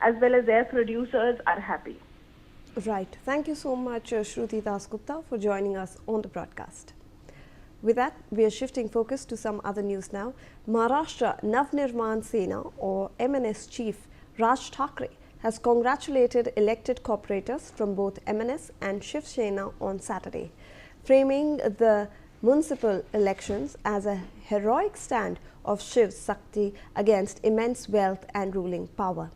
as well as their producers are happy. Right. Thank you so much, Shruti Dasgupta, for joining us on the broadcast. With that, we are shifting focus to some other news now. Maharashtra Navnirman Sena, or MNS chief Raj Thackeray, has congratulated elected corporators from both MNS and Shiv Sena on Saturday, framing the municipal elections as a heroic stand of Shiv Shakti against immense wealth and ruling power.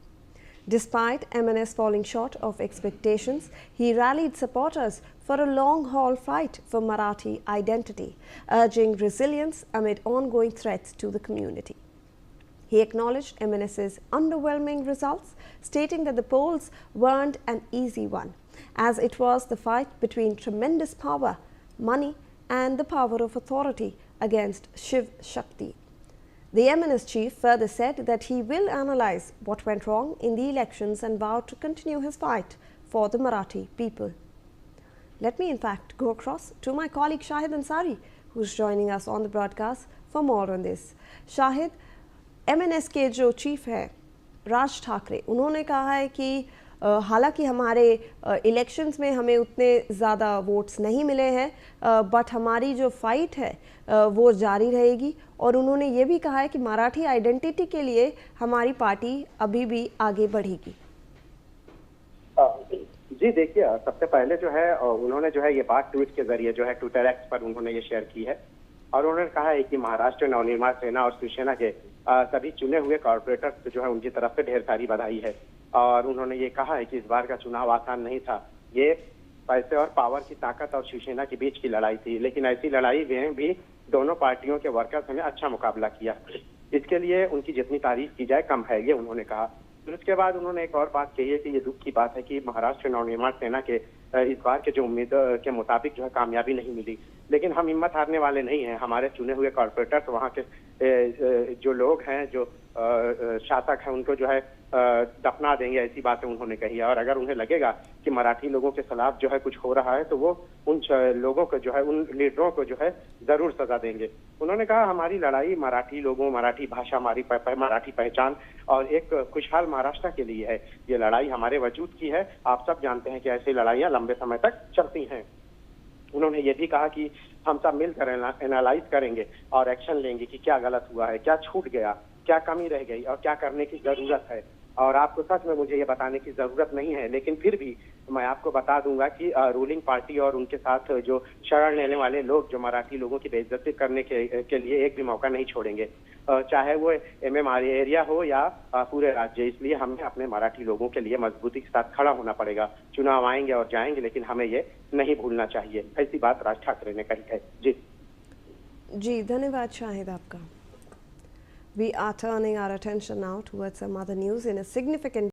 Despite MNS falling short of expectations, he rallied supporters for a long-haul fight for Marathi identity, urging resilience amid ongoing threats to the community. He acknowledged MNS's underwhelming results, stating that the polls weren't an easy one, as it was the fight between tremendous power, money, and the power of authority against Shiv Shakti. The MNS chief further said that he will analyze what went wrong in the elections and vowed to continue his fight for the Marathi people. Let me in fact go across to my colleague Shahid Ansari, who's joining us on the broadcast for more on this. Shahid, MNS के जो chief है राज ठाकरे, उन्होंने कहा है कि हालांकि हमारे elections में हमें उतने ज़्यादा वोट्स नहीं मिले हैं, बट हमारी जो फाइट है वो जारी रहेगी, और उन्होंने ये भी कहा है कि मराठी आइडेंटिटी के लिए हमारी पार्टी अभी भी आगे बढ़ेगी। जी देखिए, सबसे पहले जो है उन्होंने जो है ये बात ट्वीट के जरिए जो है ट्विटर एक्स पर उन्होंने ये शेयर की है, और उन्होंने कहा है कि महाराष्ट्र नवनिर्माण सेना और शिवसेना के सभी चुने हुए कॉर्पोरेटर्स जो है उनकी तरफ से ढेर सारी बधाई है। और उन्होंने ये कहा है कि इस बार का चुनाव आसान नहीं था, ये पैसे और पावर की ताकत और शिवसेना के बीच की लड़ाई थी, लेकिन ऐसी लड़ाई में भी दोनों पार्टियों के वर्कर्स ने अच्छा मुकाबला किया। इसके लिए उनकी जितनी तारीफ की जाए कम है, ये उन्होंने कहा। फिर उसके बाद उन्होंने एक और बात कही है कि ये दुख की बात है कि महाराष्ट्र नवनिर्माण सेना के इस बार के जो उम्मीद के मुताबिक जो है कामयाबी नहीं मिली, लेकिन हम हिम्मत हारने वाले नहीं हैं। हमारे चुने हुए कॉर्पोरेटर्स, वहाँ के जो लोग हैं, जो शासक हैं, उनको जो है दफना देंगे, ऐसी बातें उन्होंने कही है। और अगर उन्हें लगेगा कि मराठी लोगों के खिलाफ जो है कुछ हो रहा है, तो वो उन लोगों को जो है, उन लीडरों को जो है जरूर सजा देंगे। उन्होंने कहा हमारी लड़ाई मराठी लोगों, मराठी भाषा, हमारी मराठी पहचान और एक खुशहाल महाराष्ट्र के लिए है। ये लड़ाई हमारे वजूद की है। आप सब जानते हैं कि ऐसी लड़ाइयाँ लंबे समय तक चलती हैं। उन्होंने ये भी कहा कि हम सब मिलकर एनालाइज करेंगे और एक्शन लेंगे कि क्या गलत हुआ है, क्या छूट गया, क्या कमी रह गई और क्या करने की जरूरत है। और आपको सच में मुझे ये बताने की जरूरत नहीं है, लेकिन फिर भी मैं आपको बता दूंगा कि रूलिंग पार्टी और उनके साथ जो शरण लेने वाले लोग जो मराठी लोगों की बेइज्जती करने के लिए एक भी मौका नहीं छोड़ेंगे, चाहे वो MMR एरिया हो या पूरे राज्य। इसलिए हमें अपने मराठी लोगों के लिए मजबूती के साथ खड़ा होना पड़ेगा। चुनाव आएंगे और जाएंगे, लेकिन हमें ये नहीं भूलना चाहिए, ऐसी बात राज ठाकरे ने कही है। जी धन्यवाद शाहिद आपका। We are turning our attention now towards some other news. In a significant